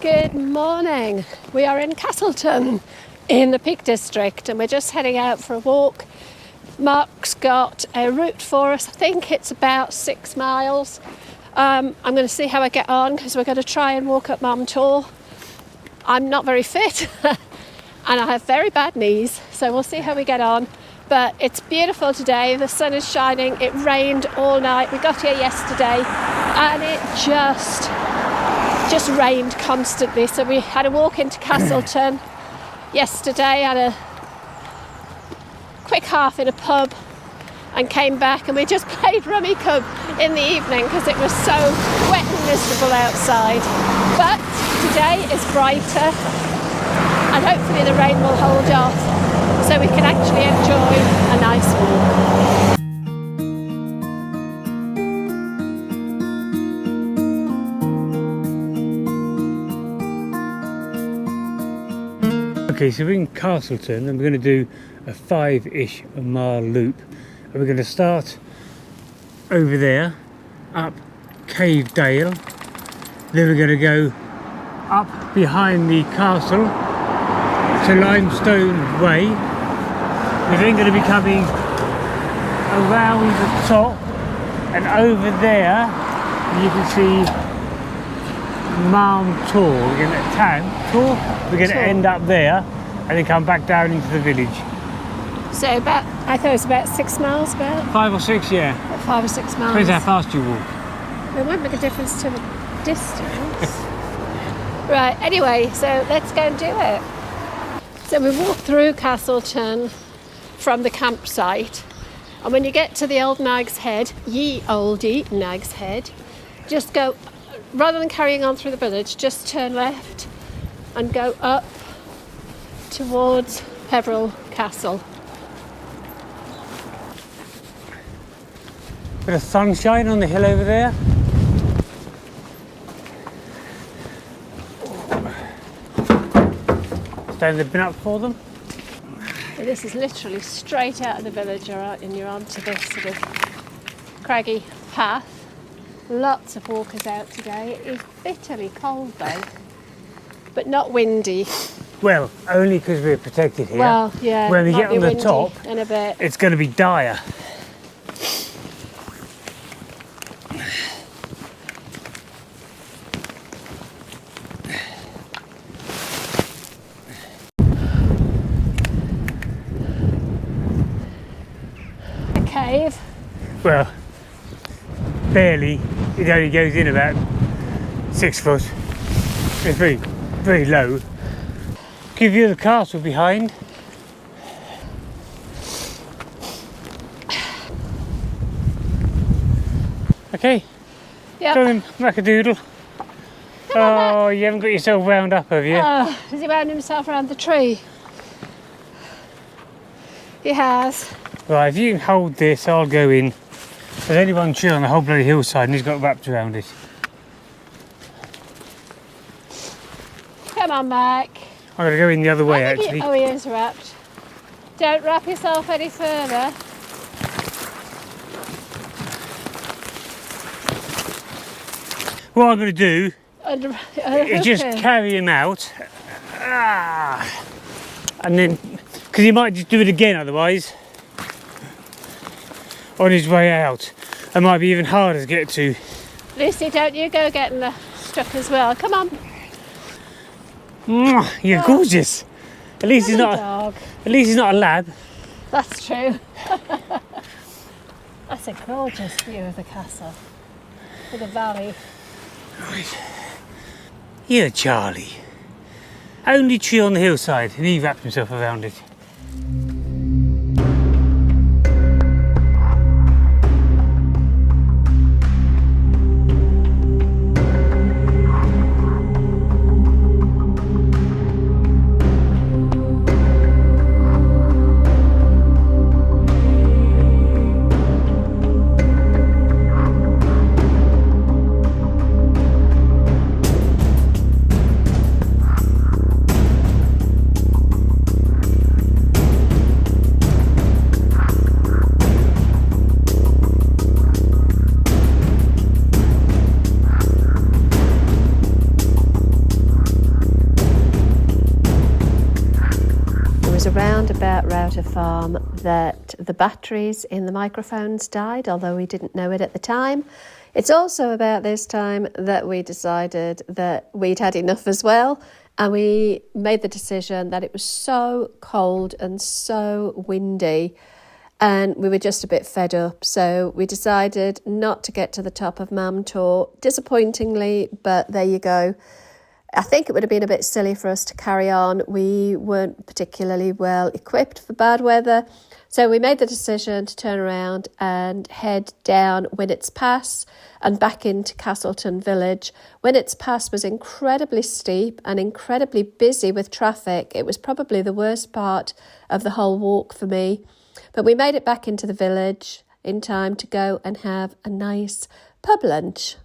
Good morning. We are in Castleton in the Peak District and we're just heading out for a walk. Mark's got a route for us. I think it's about 6 miles. I'm going to see how I get on because we're going to try and walk up Mam Tor. I'm not very fit and I have very bad knees, so we'll see how we get on. But it's beautiful today. The sun is shining. It rained all night. We got here yesterday and it just rained constantly. So we had a walk into Castleton yesterday, had a quick half in a pub and came back, and we just played rummy cub in the evening because it was so wet and miserable outside. But today is brighter and hopefully the rain will hold off so we can actually enjoy a nice walk. Okay, so we're in Castleton and we're going to do a 5-ish mile loop, and we're going to start over there up Cave Dale, then we're going to go up behind the castle to Limestone Way. We're then going to be coming around the top, and over there you can see Mam Tor. We're going to we're going to end up there and then come back down into the village. So I thought it was about 6 miles, about? 5 or 6, yeah. About 5 or 6 miles. Depends how fast you walk. It won't make a difference to the distance. Right, anyway, so let's go and do it. So we walked through Castleton from the campsite, and when you get to the old Nag's Head, ye oldie Nag's Head, just go, rather than carrying on through the village, just turn left and go up towards Peveril Castle. Bit of sunshine on the hill over there. Stand the bin up for them. So this is literally straight out of the village, and you're onto this sort of craggy path. Lots of walkers out today. It is bitterly cold though, but not windy. Well, only because we're protected here. Well, yeah. When we get on the top, in a bit, it's going to be dire. a cave. Well, barely. It only goes in about 6 foot. It's very, very low. Give you the castle behind. Okay. Yeah. Going Macadoodle. Oh, you haven't got yourself wound up, have you? Oh, has he wound himself around the tree? He has. Right, if you can hold this, I'll go in. There's only one tree on the whole bloody hillside and he's got wrapped around it. Come on, Mac. I'm going to go in the other way, actually. Oh, he is wrapped. Don't wrap yourself any further. What I'm going to do is just okay. carry him out. And then, because he might just do it again otherwise. On his way out. It might be even harder to get to. Lucy, don't you go getting the stuck as well. Come on. You're gorgeous. At least he's not. Dog. At least he's not a lab. That's true. That's a gorgeous view of the castle. With the valley. Right. Here, Charlie. Only tree on the hillside, and he wrapped himself around it. around about Router Farm that the batteries in the microphones died, although we didn't know it at the time. It's also about this time that we decided that we'd had enough as well, and we made the decision that it was so cold and so windy and we were just a bit fed up. So we decided not to get to the top of Mam Tor, disappointingly, but there you go. I think it would have been a bit silly for us to carry on. We weren't particularly well equipped for bad weather. So we made the decision to turn around and head down Winnet's Pass and back into Castleton village. Winnet's Pass was incredibly steep and incredibly busy with traffic. It was probably the worst part of the whole walk for me. But we made it back into the village in time to go and have a nice pub lunch.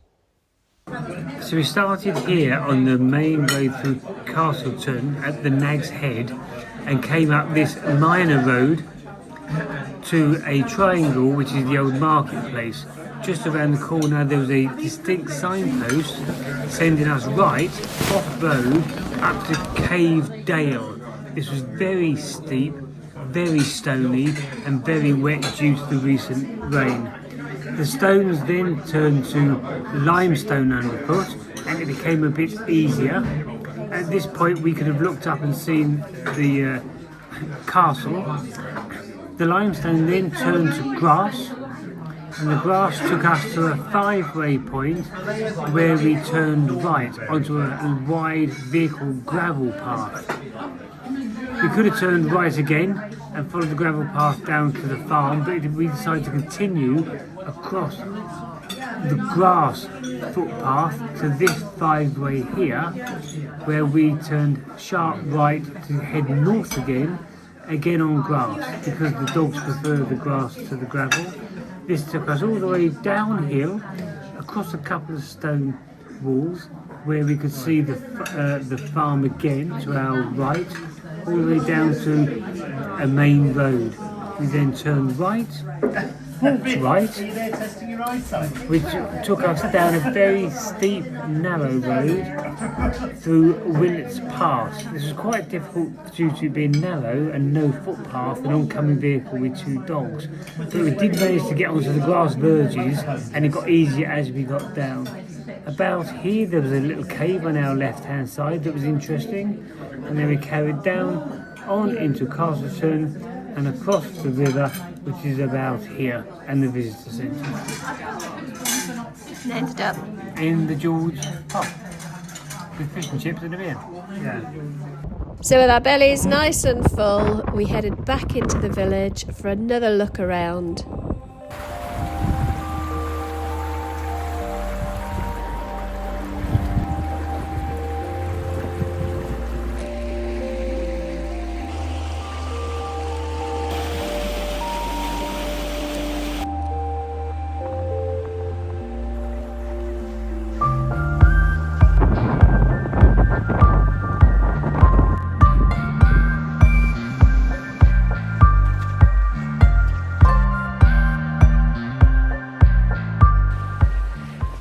So we started here on the main road through Castleton at the Nag's Head and came up this minor road to a triangle, which is the old marketplace. Just around the corner there was a distinct signpost sending us right off road up to Cave Dale. This was very steep, very stony and very wet due to the recent rain. The stones then turned to limestone underfoot and it became a bit easier. At this point we could have looked up and seen the castle. The limestone then turned to grass and the grass took us to a five-way point where we turned right onto a wide vehicle gravel path. We could have turned right again and followed the gravel path down to the farm, but we decided to continue across the grass footpath to this five-way here, where we turned sharp right to head north again on grass, because the dogs prefer the grass to the gravel. This took us all the way downhill, across a couple of stone walls, where we could see the farm again to our right, all the way down to a main road. We then turned right, which took us down a very steep, narrow road through Winnet's Pass. This was quite difficult due to being narrow and no footpath, an oncoming vehicle with two dogs. But we did manage to get onto the grass verges and it got easier as we got down. About here there was a little cave on our left hand side that was interesting, and then we carried down on into Castleton and across the river, which is about here, and the visitor centre. And ended up in the George pub with fish and chips and a beer. Yeah. So with our bellies nice and full, we headed back into the village for another look around.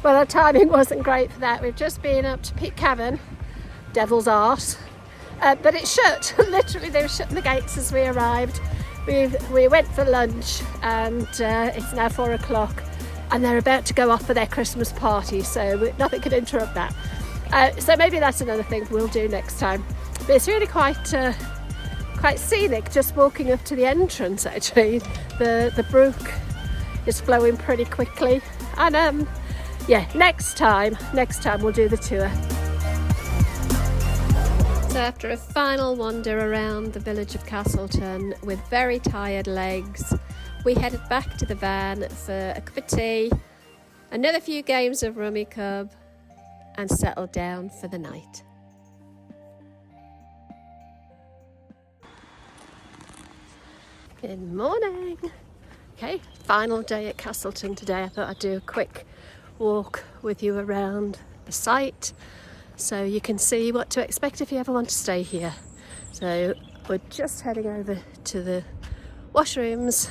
Well, our timing wasn't great for that. We've just been up to Pete Cavern, devil's arse, but it's shut. Literally, they were shutting the gates as we arrived. We went for lunch and it's now 4 o'clock and they're about to go off for their Christmas party, so nothing could interrupt that. So maybe that's another thing we'll do next time. But it's really quite scenic just walking up to the entrance, actually. The brook is flowing pretty quickly, and yeah, next time we'll do the tour. So after a final wander around the village of Castleton with very tired legs, we headed back to the van for a cup of tea, another few games of Rummy Cub, and settled down for the night. Good morning. Okay, final day at Castleton today. I thought I'd do a quick walk with you around the site so you can see what to expect if you ever want to stay here. So we're just heading over to the washrooms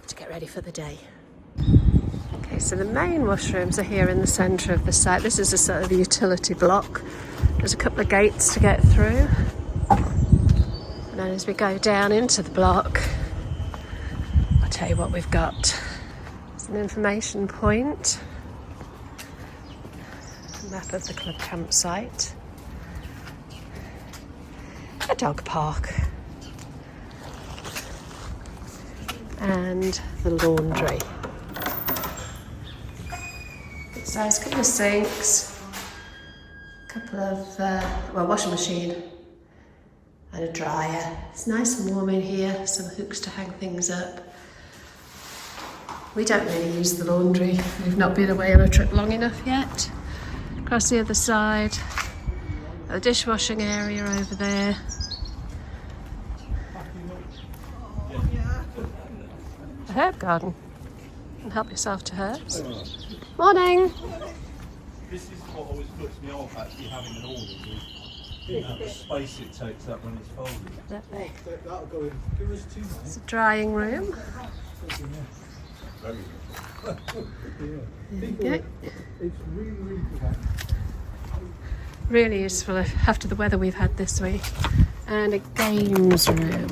to get ready for the day. Okay, so the main washrooms are here in the centre of the site. This is a sort of utility block. There's a couple of gates to get through. And And then as we go down into the block, I'll tell you what we've got. It's an information point, a map of the club campsite, a dog park, and the laundry. So it's a couple of sinks, a couple of, washing machine and a dryer. It's nice and warm in here, some hooks to hang things up. We don't really use the laundry. We've not been away on a trip long enough yet. Across the other side, a dishwashing area over there. A herb garden. And help yourself to herbs. Morning. This is what always puts me off actually having an order. The space it takes up when it's folded. Lovely. That'll go in. Give us two. It's a drying room. Very good. There you go. It's really, really good. Really useful after the weather we've had this week. And a games room.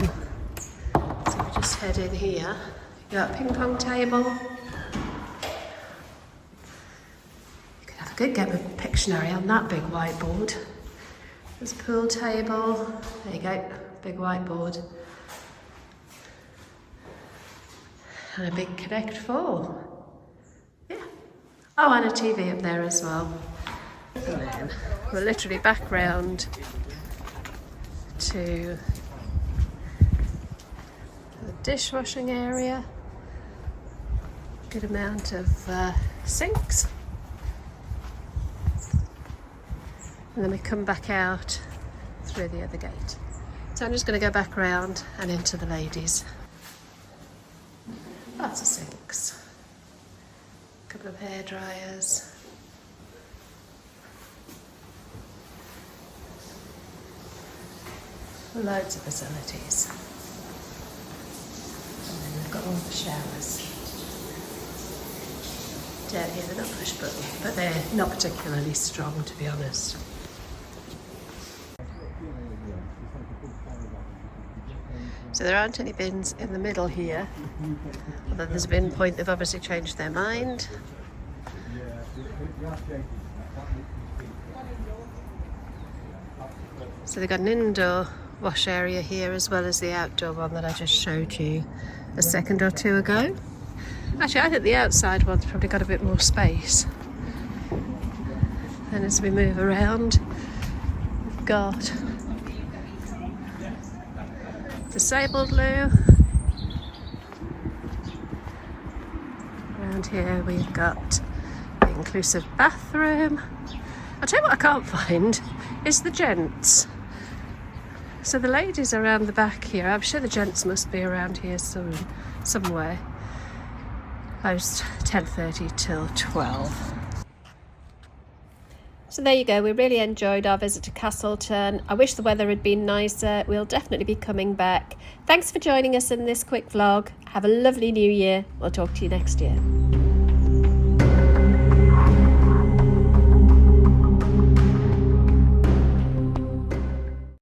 So we just head in here. You got a ping pong table. You could have a good game of Pictionary on that big whiteboard. There's a pool table. There you go, big whiteboard. And a big Connect 4. Yeah. Oh, and a TV up there as well. And then we're literally back round to the dishwashing area. Good amount of sinks. And then we come back out through the other gate. So I'm just going to go back around and into the ladies. Lots of sinks. A couple of hair dryers. Loads of facilities. And then we've got all the showers. Down here they're not push button, but they're not particularly strong, to be honest. So there aren't any bins in the middle here, although there's a bin point. They've obviously changed their mind. So they've got an indoor wash area here as well as the outdoor one that I just showed you a second or two ago. Actually, I think the outside one's probably got a bit more space. And as we move around, we've got disabled loo. Around here we've got the inclusive bathroom. I'll tell you what I can't find is the gents. So the ladies are around the back here. I'm sure the gents must be around here somewhere. Closed 10:30 till 12. So there you go, we really enjoyed our visit to Castleton. I wish the weather had been nicer. We'll definitely be coming back. Thanks for joining us in this quick vlog. Have a lovely new year. We'll talk to you next year.